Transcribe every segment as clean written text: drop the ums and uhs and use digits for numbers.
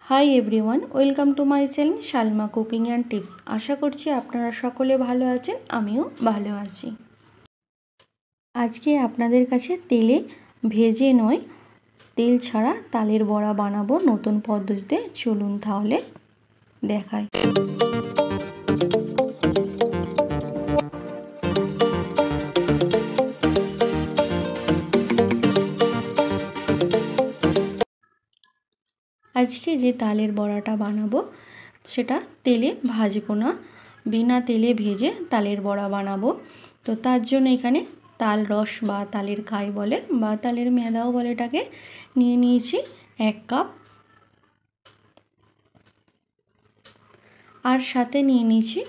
High everyone, welcome to my channel Salma cooking and tips. আশা করছি আপনারা সকলে ভালো আছেন, আমিও ভালো আছি। আজকে আপনাদের কাছে তেলে ভেজে নয়, তেল ছাড়া তালের বড়া বানাবো নতুন পদ্ধতিতে। চলুন তাহলে দেখাই। আজকে যে তালের বড়াটা বানাবো সেটা তেলে ভাজবো না, বিনা তেলে ভেজে তালের বড়া বানাবো। তো তার জন্য এখানে তাল রস বা তালের কাই বলে বা তালের মেদাও বলে এটাকে, নিয়ে নিয়েছি 1 কাপ। আর সাথে নিয়ে নিয়েছি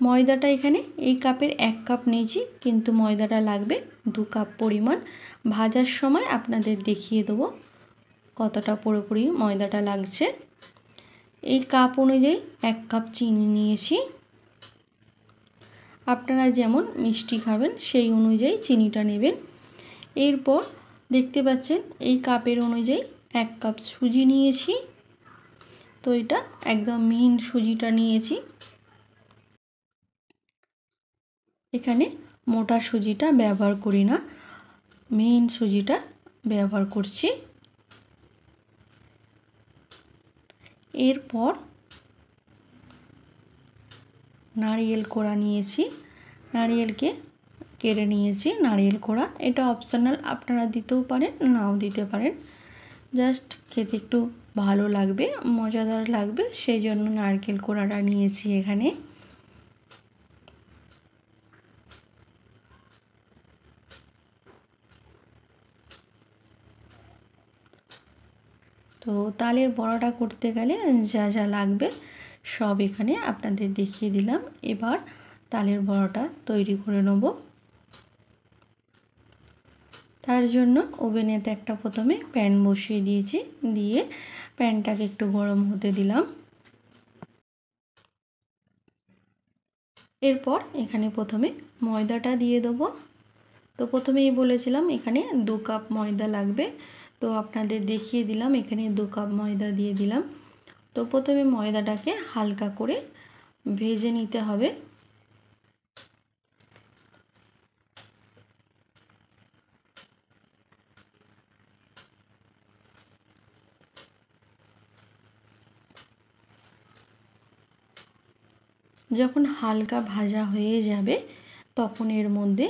ময়দাটা এখানে এই কাপের 1 কাপ নিয়েছি, কিন্তু ময়দাটা লাগবে 2 কাপ পরিমাণ। ভাজার সময় আপনাদের দেখিয়ে দেবো কতটা পুরোপুরি ময়দাটা লাগছে। এই কাপ অনুযায়ী 1 কাপ চিনি নিয়েছি। আপনারা যেমন মিষ্টি খাবেন সেই অনুযায়ী চিনিটা নেবেন। এরপর দেখতে পাচ্ছেন এই কাপের অনুযায়ী 1 কাপ সুজি নিয়েছি। তো এটা একদম মিহিন সুজিটা নিয়েছি। এখানে মোটা সুজিটা ব্যবহার করি না, মিহিন সুজিটা ব্যবহার করছি। এরপর নারকেল কোড়া নিয়েছি, নারকেলকে কেটে নিয়েছি। নারকেল কোড়া এটা অপশনাল, আপনারা দিতেও পারেন নাও দিতে পারেন, জাস্ট খেতে একটু ভালো লাগবে, মজাদার লাগবে, সেই জন্য নারকেল কোড়াটা নিয়েছি এখানে। তো তালের বড়াটা করতে গেলে যা যা লাগবে সব এখানে আপনাদের দেখিয়ে দিলাম। এবার তালের বড়াটা তৈরি করে নেব। তার জন্য ওভেনেতে একটা প্রথমে প্যান বসিয়ে দিয়েছি, দিয়ে প্যানটাকে একটু গরম হতে দিলাম। এরপর এখানে প্রথমে ময়দাটা দিয়ে দেবো। তো প্রথমেই বলেছিলাম এখানে 2 কাপ ময়দা লাগবে, তো আপনাদের দেখিয়ে দিলাম এখানে 2 কাপ ময়দা দিয়ে দিলাম। তো প্রথমে ময়দাটাকে হালকা করে ভেজে নিতে হবে। যখন হালকা ভাজা হয়ে যাবে তখন এর মধ্যে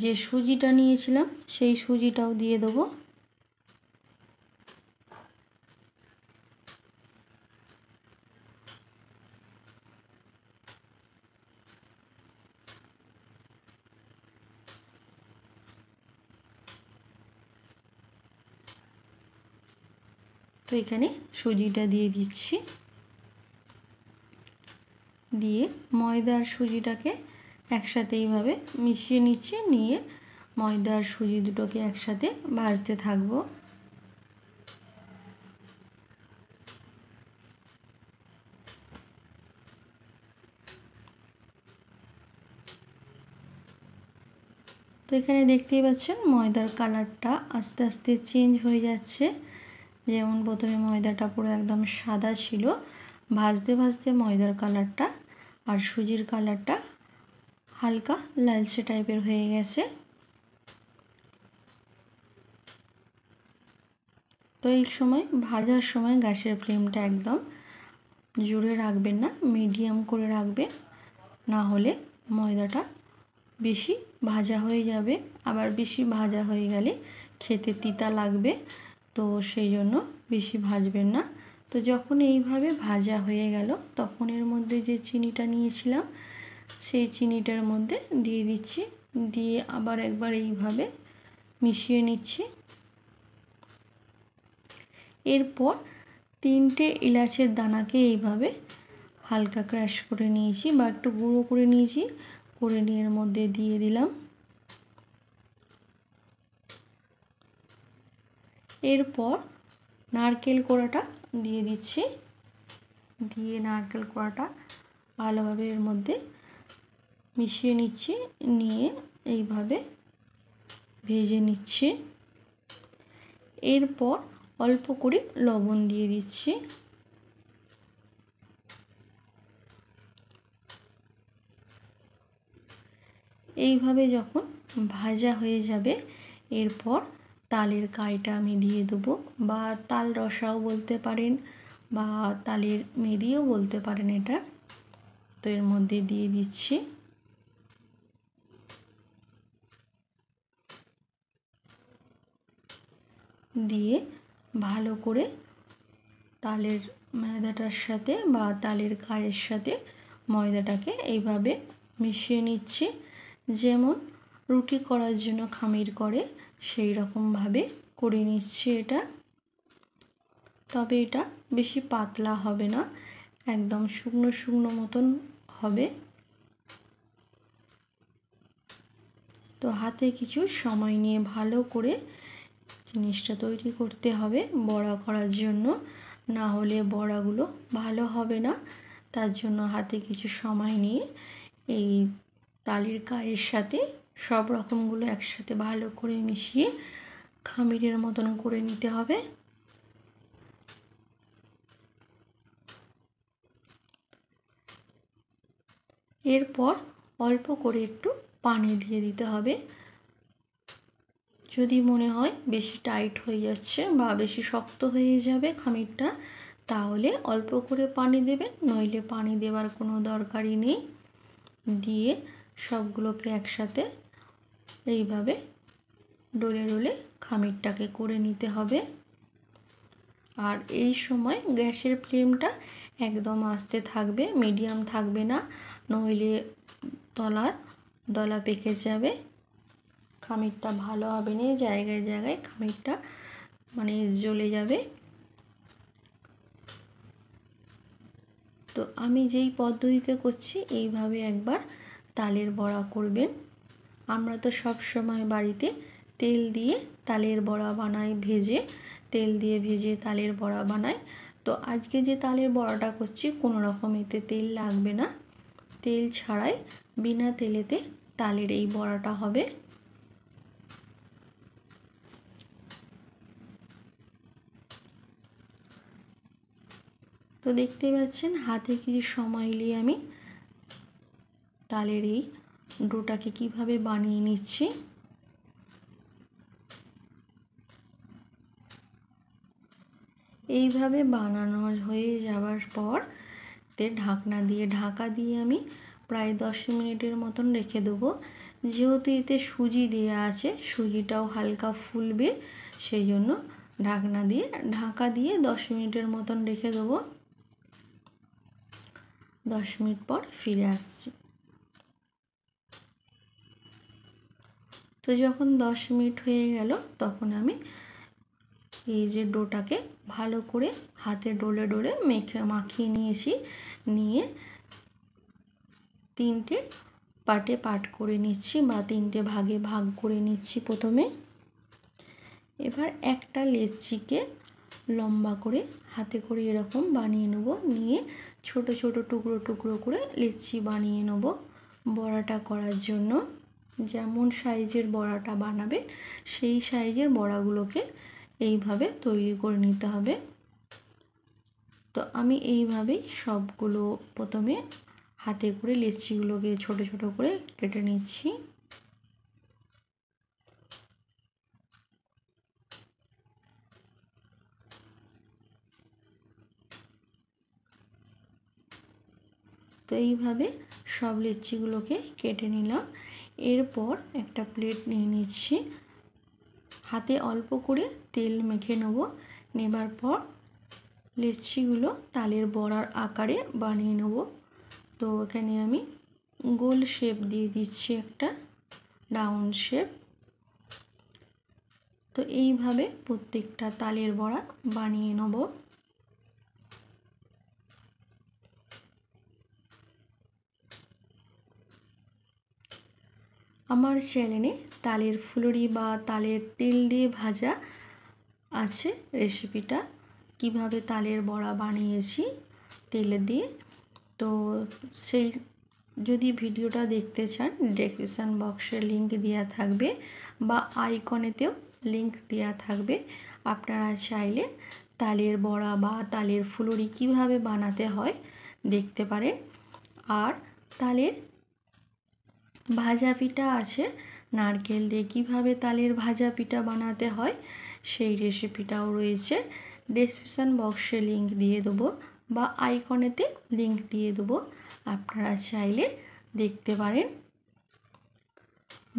যে সুজিটা নিয়েছিলাম সেই সুজিটাও দিয়ে দেবো। তো এখানে সুজিটা দিয়ে দিচ্ছি, দিয়ে ময়দা আর সুজিটাকে একসাথে এইভাবে মিশিয়ে নিচ্ছি, নিয়ে ময়দা আর সুজি দুটোকে একসাথে ভাজতে থাকবো। তো এখানে দেখতেই পাচ্ছেন ময়দার কালারটা আস্তে আস্তে চেঞ্জ হয়ে যাচ্ছে। যেমন প্রথমে ময়দাটা পুরো একদম সাদা ছিল, ভাজতে ভাজতে ময়দার কালারটা আর সুজির কালারটা হালকা লালচে টাইপের হয়ে গেছে। তো এই সময় ভাজার সময় গ্যাসের ফ্লেমটা একদম জোরে রাখবেন না, মিডিয়াম করে রাখবেন, না হলে ময়দাটা বেশি ভাজা হয়ে যাবে, আবার বেশি ভাজা হয়ে গেলে খেতে তিতা লাগবে। তো সেই জন্য বেশি ভাজবেন না। তো যখন এইভাবে ভাজা হয়ে গেল তখন এর মধ্যে যে চিনিটা নিয়েছিলাম সেই চিনিটার মধ্যে দিয়ে দিচ্ছি, দিয়ে আবার একবার এইভাবে মিশিয়ে নিচ্ছি। এরপর 3টে এলাচের দানাকে এইভাবে হালকা ক্রাশ করে নিয়েছি বা একটু গুঁড়ো করে নিয়েছি, করে নিয়ে এর মধ্যে দিয়ে দিলাম। এরপর নারকেল কোড়াটা দিয়ে দিচ্ছি, দিয়ে নারকেল কোড়াটা ভালোভাবে এর মধ্যে মিশিয়ে নিচ্ছি, নিয়ে এইভাবে ভেজে নিচ্ছি। এরপর অল্প করে লবণ দিয়ে দিচ্ছি। এইভাবে যখন ভাজা হয়ে যাবে এরপর তালের কাইটা আমি দিয়ে দেবো, বা তাল রসাও বলতে পারেন বা তালের মেরিও বলতে পারেন এটা। তো এর মধ্যে দিয়ে দিচ্ছি। দিয়ে ভালো করে তালের ময়দাটার সাথে বা তালের কায়ের সাথে ময়দাটাকে এইভাবে মিশিয়ে নিচ্ছি, যেমন রুটি করার জন্য খামির করে সেই রকমভাবে করে নিচ্ছি এটা। তবে এটা বেশি পাতলা হবে না, একদম শুকনো শুকনো মতন হবে। তো হাতে কিছু সময় নিয়ে ভালো করে জিনিসটা তৈরি করতে হবে বড়া করার জন্য, না হলে বড়াগুলো ভালো হবে না। তার জন্য হাতে কিছু সময় নিয়ে এই তালের কায়ের সাথে সব রকমগুলো একসাথে ভালো করে মিশিয়ে খামিরের মতন করে নিতে হবে। এরপর অল্প করে একটু পানি দিয়ে দিতে হবে। যদি মনে হয় বেশি টাইট হয়ে যাচ্ছে বা বেশি শক্ত হয়ে যাবে খামিরটা, তাহলে অল্প করে পানি দেবেন, নইলে পানি দেওয়ার কোনো দরকারই নেই। দিয়ে সবগুলোকে একসাথে এইভাবে ডলে ডলে খামিরটাকে করে নিতে হবে। আর এই সময় গ্যাসের ফ্লেমটা একদম আস্তে থাকবে, মিডিয়াম থাকবে না, নইলে দলা পেকে যাবে, খামিরটা ভালো হবে না, জায়গায় জায়গায় খামিরটা মানে জ্বলে যাবে। তো আমি যেই পদ্ধতিতে করছি এইভাবে একবার তালের বড়া করবেন। আমরা তো সব সময় বাড়িতে তেল দিয়ে তালের বড়া বানাই, ভেজে তেল দিয়ে ভেজে তালের বড়া বানাই। তো আজকে যে তালের বড়াটা করছি কোনো রকম এতে তেল লাগবে না, তেল ছাড়াই বিনা তেলেতে তালের এই বড়াটা হবে। তো দেখতেই পাচ্ছেন হাতে কিছু সময় নিয়ে আমি তালের এই ডোটাকে কিভাবে বানিয়ে নিচ্ছি। এইভাবে বানানো হয়ে যাওয়ার পর ঢাকা দিয়ে আমি প্রায় 10 মিনিটের মতন রেখে দেবো। যেহেতু এতে সুজি দেওয়া আছে, সুজিটাও হালকা ফুলবে, সেই জন্য ঢাকা দিয়ে 10 মিনিটের মতন রেখে দেবো। 10 মিনিট পর ফিরে আসছি। তো যখন 10 মিনিট হয়ে গেল তখন আমি এই যে ডোটাকে ভালো করে হাতে ডলে ডলে মাখিয়ে নিয়েছি, নিয়ে 3টে পার্টে পার্ট করে নিচ্ছি বা 3টে ভাগে ভাগ করে নিচ্ছি প্রথমে। এবার একটা লেচিকে লম্বা করে হাতে করে এরকম বানিয়ে নেব, নিয়ে ছোট ছোট টুকরো টুকরো করে লেচি বানিয়ে নেব বড়াটা করার জন্য। যেমন সাইজের বড়াটা বানাবে সেই সাইজের বড়াগুলোকে এইভাবে তৈরি করে নিতে হবে। তো আমি এইভাবেই সবগুলো প্রথমে হাতে করে লেচিগুলোকে ছোট ছোট করে কেটে নিচ্ছি। তো এইভাবে সব লেচিগুলোকে কেটে নিলাম। এরপর একটা প্লেট নিয়ে নিচ্ছি, হাতে অল্প করে তেল মেখে নেব। নেবার পর লেচিগুলো তালের বড়ার আকারে বানিয়ে নেব। তো এখানে আমি গোল শেপ দিয়ে দিচ্ছি, একটা রাউন্ড শেপ। তো এইভাবে প্রত্যেকটা তালের বড়া বানিয়ে নেব। আমার চ্যানেলে তালের ফুলুরি বা তালের তেল দিয়ে ভাজা আছে রেসিপিটা, কিভাবে তালের বড়া বানিয়েছি তেলে দিয়ে। তো সেই যদি ভিডিওটা দেখতে চান ডেসক্রিপশন বক্সে লিংক দেওয়া থাকবে বা আইকনেতেও লিংক দেওয়া থাকবে, আপনারা চাইলে তালের বড়া বা তালের ফুলুরি কিভাবে বানাতে হয় দেখতে পারেন। আর তালের ভাজা পিঠা আছে, নারকেল দিয়ে কীভাবে তালের ভাজা পিঠা বানাতে হয় সেই রেসিপিটাও রয়েছে। ডেসক্রিপশন বক্সে লিংক দিয়ে দেবো বা আইকনেতে লিংক দিয়ে দেবো, আপনারা চাইলে দেখতে পারেন।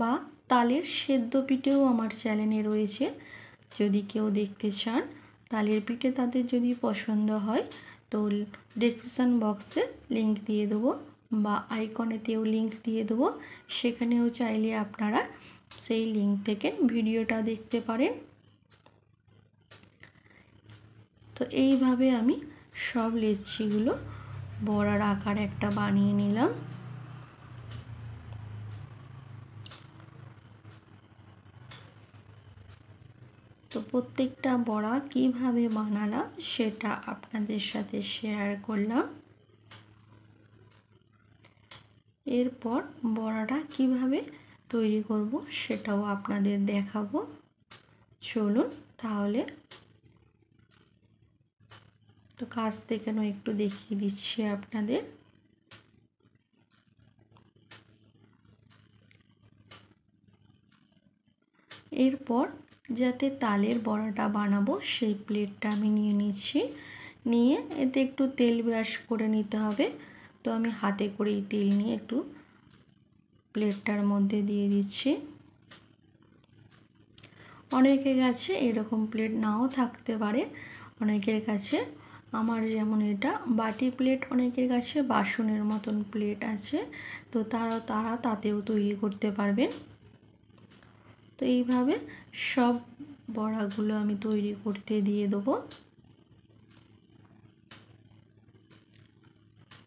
বা তালের সেদ্ধ পিঠেও আমার চ্যানেলে রয়েছে, যদি কেউ দেখতে চান। তালের পিঠে তাদের যদি পছন্দ হয় তো ডেসক্রিপশন বক্সে লিংক দিয়ে দেবো বা আইকনেতেও লিংক দিয়ে দেবো, সেখানেও চাইলে আপনারা সেই লিংক থেকে ভিডিওটা দেখতে পারেন। তো এইভাবে আমি সব লেচিগুলো বড়ার আকার একটা বানিয়ে নিলাম। তো প্রত্যেকটা বড়া কিভাবে বানালাম সেটা আপনাদের সাথে শেয়ার করলাম। এরপর বড়াটা কিভাবে তৈরি করব সেটাও আপনাদের দেখাবো। চলুন তাহলে, তো কাছ থেকে একটু দেখিয়ে দিচ্ছি আপনাদের। এরপর যাতে তালের বড়াটা বানাবো সেই প্লেটটা আমি নিয়ে নিচ্ছি, নিয়ে এতে একটু তেল ব্রাশ করে নিতে হবে। তো আমি হাতে করেই তেল নিয়ে একটু প্লেটটার মধ্যে দিয়ে দিচ্ছি। অনেকের কাছে এরকম প্লেট নাও থাকতে পারে, অনেকের কাছে, আমার যেমন এটা বাটি প্লেট, অনেকের কাছে বাসনের মতন প্লেট আছে, তো তারা তাতেও তৈরি করতে পারবেন। তো এইভাবে সব বড়াগুলো আমি তৈরি করতে দিয়ে দেবো।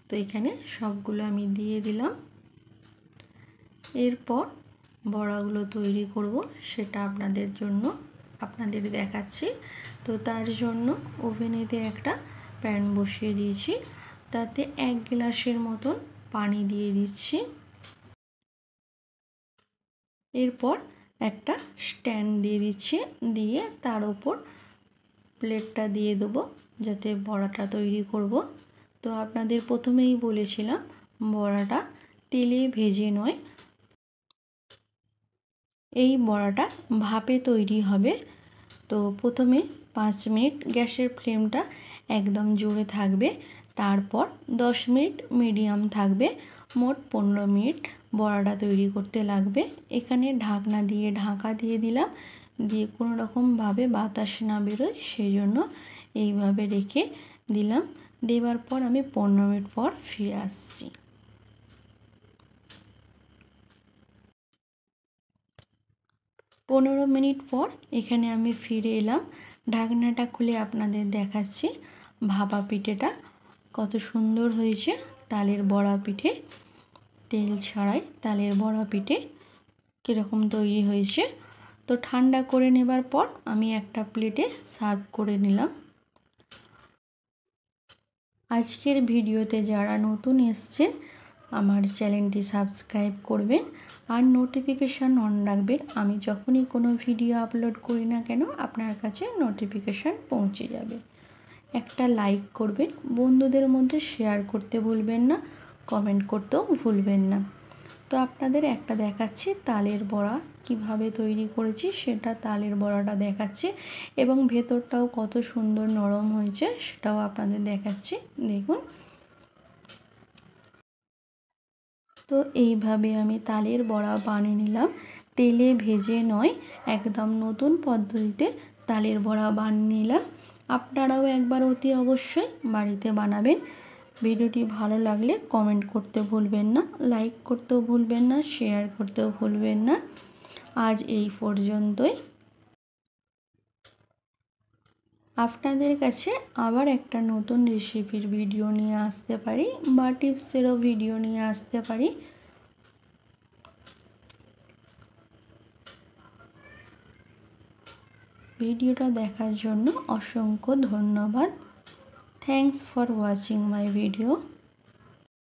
তো এখানে সবগুলো আমি দিয়ে দিলাম। এরপর বড়াগুলো তৈরি করব সেটা আপনাদের দেখাচ্ছি। তো তার জন্য ওভেনেতে একটা প্যান বসিয়ে দিয়েছি, তাতে 1 গ্লাসের মতন পানি দিয়ে দিচ্ছি। এরপর একটা স্ট্যান্ড দিয়ে দিচ্ছি, দিয়ে তার উপর প্লেটটা দিয়ে দেবো যাতে বড়াটা তৈরি করব। তো আপনাদের প্রথমেই বলেছিলাম বড়াটা তেলে ভেজে নয়, এই বড়াটা ভাপে তৈরি হবে। তো প্রথমে 5 মিনিট গ্যাসের ফ্লেমটা একদম জোরে থাকবে, তারপর 10 মিনিট মিডিয়াম থাকবে, মোট 15 মিনিট বড়াটা তৈরি করতে লাগবে। এখানে ঢাকনা দিয়ে ঢাকা দিয়ে দিলাম, দিয়ে কোনো রকমভাবে বাতাস না বেরোয় সেই জন্য এইভাবে রেখে দিলাম। দেওয়ার পর আমি 15 মিনিট পর ফিরে আসছি। পনেরো মিনিট পর এখানে আমি ফিরে এলাম, ঢাকনাটা খুলে আপনাদের দেখাচ্ছি ভাপা পিঠেটা কত সুন্দর হয়েছে। তালের বড়া পিঠে, তেল ছাড়াই তালের বড়া পিঠে কীরকম তৈরি হয়েছে। তো ঠান্ডা করে নেবার পর আমি একটা প্লেটে সার্ভ করে নিলাম। আজকের ভিডিওতে যারা নতুন এসছেন আমার চ্যানেলটি সাবস্ক্রাইব করবেন আর নোটিফিকেশান অন রাখবেন। আমি যখনই কোনো ভিডিও আপলোড করি না কেন আপনার কাছে নোটিফিকেশান পৌঁছে যাবে। একটা লাইক করবেন, বন্ধুদের মধ্যে শেয়ার করতে ভুলবেন না, কমেন্ট করতেও ভুলবেন না। তো আপনাদের একটা দেখাচ্ছি তালের বড়া কিভাবে তৈরি করেছি, সেটা তালের বড়াটা দেখাচ্ছি এবং ভেতরটাও কত সুন্দর নরম হয়েছে সেটাও আপনাদের দেখাচ্ছি, দেখুন। তো এইভাবে আমি তালের বড়া বানিয়ে নিলাম, তেলে ভেজে নয়, একদম নতুন পদ্ধতিতে তালের বড়া বানিয়ে নিলাম। আপনারাও একবার অতি অবশ্যই বাড়িতে বানাবেন। ভিডিওটি ভালো লাগলে কমেন্ট করতে ভুলবেন না, লাইক করতেও ভুলবেন না, শেয়ার করতেও ভুলবেন না। আজ এই পর্যন্তই। আপনাদের কাছে আবার একটা নতুন রেসিপির ভিডিও নিয়ে আসতে পারি বা টিপসেরও ভিডিও নিয়ে আসতে পারি। ভিডিওটা দেখার জন্য অসংখ্য ধন্যবাদ। Thanks for watching my video.